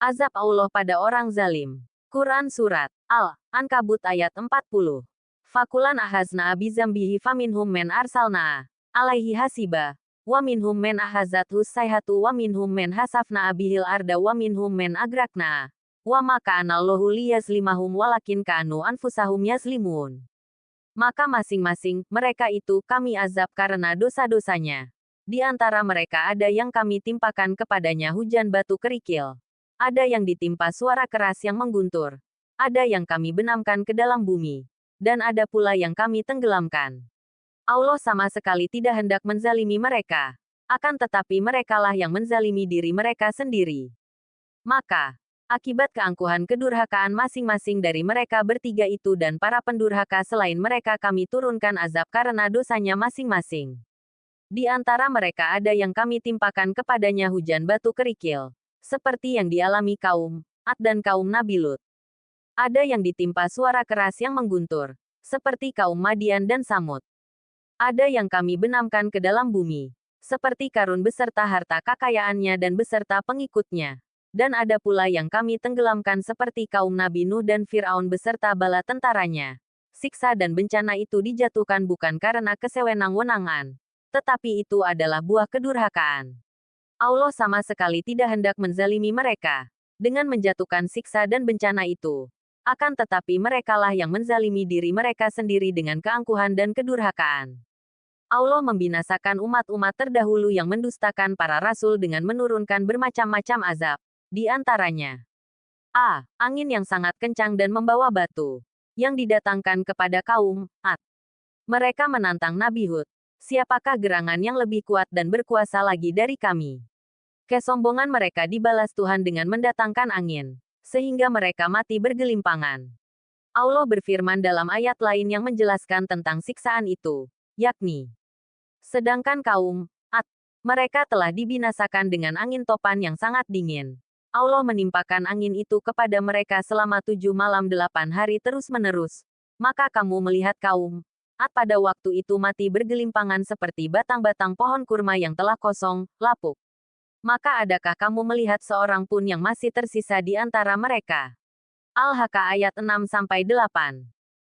Azab Allah pada orang zalim. Quran Surat Al-Ankabut ayat 40. Fakulan ahazna bizambihi faminhum men arsalna alaihi hasiba. Wa minhum men ahazathu sayhatu wa minhum men hasafna abihil arda wa minhum men agrakna. Wa maka anallahu liyazlimahum walakin kanu anfusahum yazlimun. Maka masing-masing mereka itu kami azab karena dosa-dosanya. Di antara mereka ada yang kami timpakan kepadanya hujan batu kerikil. Ada yang ditimpa suara keras yang mengguntur. Ada yang kami benamkan ke dalam bumi. Dan ada pula yang kami tenggelamkan. Allah sama sekali tidak hendak menzalimi mereka. Akan tetapi merekalah yang menzalimi diri mereka sendiri. Maka, akibat keangkuhan kedurhakaan masing-masing dari mereka bertiga itu dan para pendurhaka selain mereka kami turunkan azab karena dosanya masing-masing. Di antara mereka ada yang kami timpakan kepadanya hujan batu kerikil. Seperti yang dialami kaum Ad dan kaum Nabi Lut. Ada yang ditimpa suara keras yang mengguntur. Seperti kaum Madian dan Samud. Ada yang kami benamkan ke dalam bumi. Seperti Karun beserta harta kekayaannya dan beserta pengikutnya. Dan ada pula yang kami tenggelamkan seperti kaum Nabi Nuh dan Fir'aun beserta bala tentaranya. Siksa dan bencana itu dijatuhkan bukan karena kesewenang-wenangan. Tetapi itu adalah buah kedurhakaan. Allah sama sekali tidak hendak menzalimi mereka. Dengan menjatuhkan siksa dan bencana itu. Akan tetapi merekalah yang menzalimi diri mereka sendiri dengan keangkuhan dan kedurhakaan. Allah membinasakan umat-umat terdahulu yang mendustakan para rasul dengan menurunkan bermacam-macam azab. Di antaranya, angin yang sangat kencang dan membawa batu, yang didatangkan kepada kaum Ad. Mereka menantang Nabi Hud, siapakah gerangan yang lebih kuat dan berkuasa lagi dari kami? Kesombongan mereka dibalas Tuhan dengan mendatangkan angin, sehingga mereka mati bergelimpangan. Allah berfirman dalam ayat lain yang menjelaskan tentang siksaan itu, yakni, sedangkan kaum Ad, mereka telah dibinasakan dengan angin topan yang sangat dingin. Allah menimpakan angin itu kepada mereka selama 7 malam 8 hari terus-menerus. Maka kamu melihat kaum Ad pada waktu itu mati bergelimpangan seperti batang-batang pohon kurma yang telah kosong, lapuk. Maka adakah kamu melihat seorang pun yang masih tersisa di antara mereka? Al-Haqqa ayat 6-8.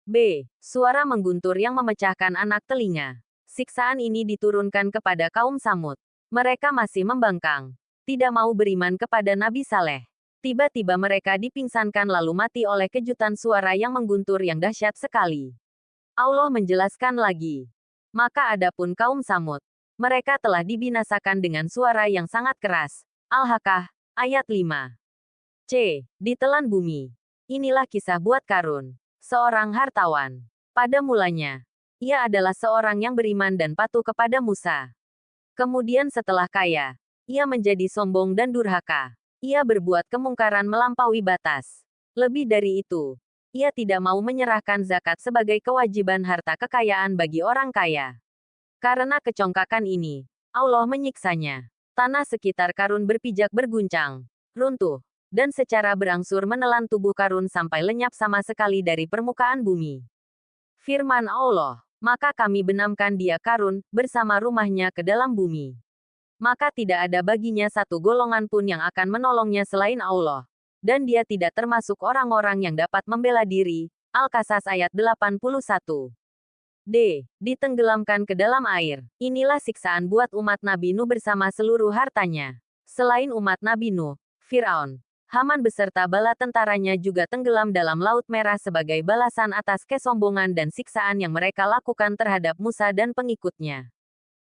B. Suara mengguntur yang memecahkan anak telinga. Siksaan ini diturunkan kepada kaum Samud. Mereka masih membangkang. Tidak mau beriman kepada Nabi Saleh. Tiba-tiba mereka dipingsankan lalu mati oleh kejutan suara yang mengguntur yang dahsyat sekali. Allah menjelaskan lagi. Maka adapun kaum Samud, mereka telah dibinasakan dengan suara yang sangat keras. Al-Haqqah, ayat 5. C. Ditelan bumi. Inilah kisah buat Karun, seorang hartawan. Pada mulanya, ia adalah seorang yang beriman dan patuh kepada Musa. Kemudian setelah kaya, ia menjadi sombong dan durhaka. Ia berbuat kemungkaran melampaui batas. Lebih dari itu, ia tidak mau menyerahkan zakat sebagai kewajiban harta kekayaan bagi orang kaya. Karena kecongkakan ini, Allah menyiksanya. Tanah sekitar Karun berpijak berguncang, runtuh, dan secara berangsur menelan tubuh Karun sampai lenyap sama sekali dari permukaan bumi. Firman Allah, maka kami benamkan dia Karun, bersama rumahnya ke dalam bumi. Maka tidak ada baginya satu golongan pun yang akan menolongnya selain Allah. Dan dia tidak termasuk orang-orang yang dapat membela diri. Al-Qasas ayat 81. D. Ditenggelamkan ke dalam air. Inilah siksaan buat umat Nabi Nuh bersama seluruh hartanya. Selain umat Nabi Nuh, Fir'aun, Haman beserta bala tentaranya juga tenggelam dalam Laut Merah sebagai balasan atas kesombongan dan siksaan yang mereka lakukan terhadap Musa dan pengikutnya.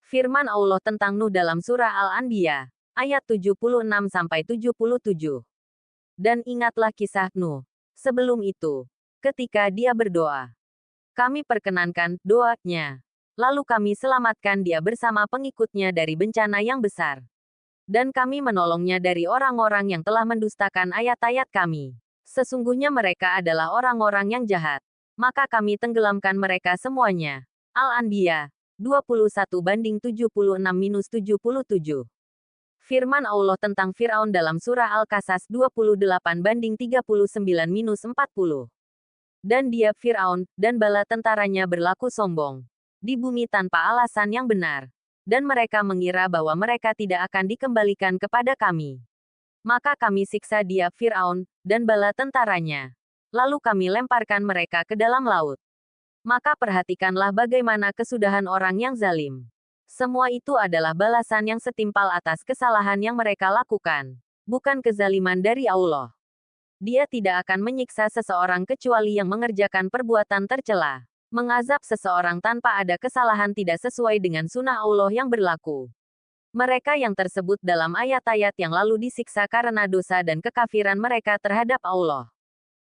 Firman Allah tentang Nuh dalam surah Al-Anbiya, ayat 76-77. Dan ingatlah kisah Nuh. Sebelum itu, ketika dia berdoa, kami perkenankan doanya. Lalu kami selamatkan dia bersama pengikutnya dari bencana yang besar. Dan kami menolongnya dari orang-orang yang telah mendustakan ayat-ayat kami. Sesungguhnya mereka adalah orang-orang yang jahat. Maka kami tenggelamkan mereka semuanya. Al-Anbiya 21-76-77. Firman Allah tentang Fir'aun dalam surah Al-Qasas 28-39-40. Dan dia, Fir'aun, dan bala tentaranya berlaku sombong di bumi tanpa alasan yang benar. Dan mereka mengira bahwa mereka tidak akan dikembalikan kepada kami. Maka kami siksa dia Fir'aun, dan bala tentaranya. Lalu kami lemparkan mereka ke dalam laut. Maka perhatikanlah bagaimana kesudahan orang yang zalim. Semua itu adalah balasan yang setimpal atas kesalahan yang mereka lakukan. Bukan kezaliman dari Allah. Dia tidak akan menyiksa seseorang kecuali yang mengerjakan perbuatan tercela. Mengazab seseorang tanpa ada kesalahan tidak sesuai dengan sunnah Allah yang berlaku. Mereka yang tersebut dalam ayat-ayat yang lalu disiksa karena dosa dan kekafiran mereka terhadap Allah.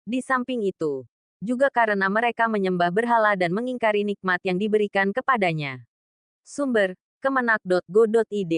Di samping itu, juga karena mereka menyembah berhala dan mengingkari nikmat yang diberikan kepadanya. Sumber, kemenak.go.id